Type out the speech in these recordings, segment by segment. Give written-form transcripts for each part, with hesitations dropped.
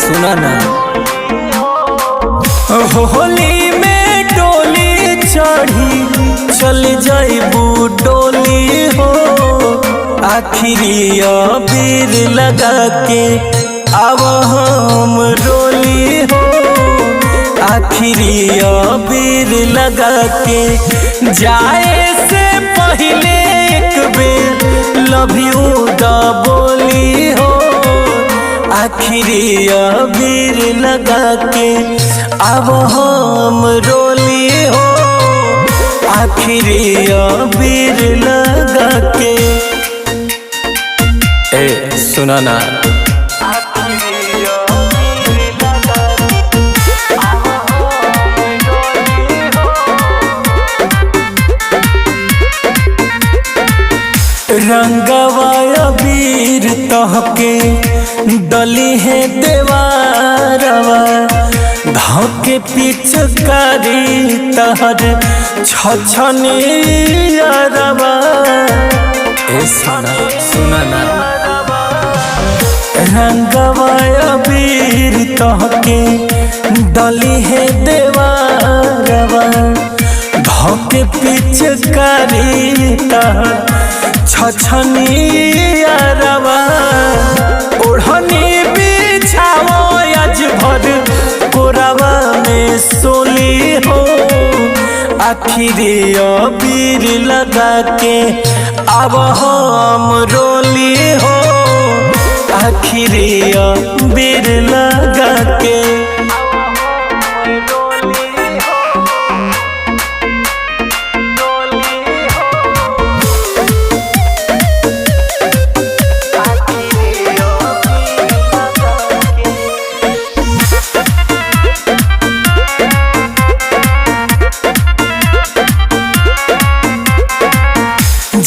सुना ना। होली में डोली चढ़ी चल जाइबू डोली हो, आखिरी अबीर लगा के अब हम रोली हो, आखिरी अबीर लगा के जाए से पहले एक बेर लव यू दा बोली हो, आखिरी अबीर लगा के अब हम रोली हो, आखिरी अबीर लगा के। ए सुना ना। रंगवा अबीर तहके डली है देवारवा, धके पिचकारी तहर छछनियारवा। ए सुना ना। रंगवा अबीर तहके डली है देवारवा, धके पिचकारी तहर छछनियारवा। ओढ़नी बिछाओ आज भर कोरावा में सोली हो, आखिरी अबीर लगा के अब हम रोली हो, आखिरी अबीर लगा के।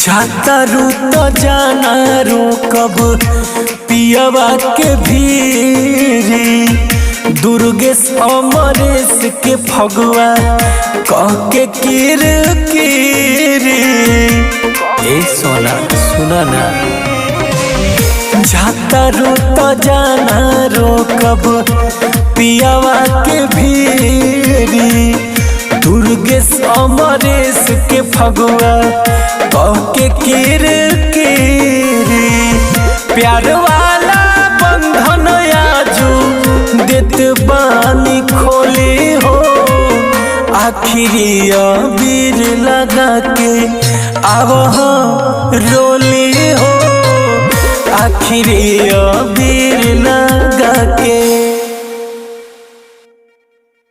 जाता रू तो जाना रो कब पियवा के भीरी, दुर्गेश अमरेश के फगुआ कह के किर किरी। ए सुना ना। जाता रू तो जाना रो कब पियवा के भीरी, दुर्गेश अमरेश के फगुआ कह के किर किरी। प्यार वाला बंधन आजू देत बानी खोली हो, आखिरी अबीर लगा के अब हम रोली हो, आखिरी अबीर लगा के।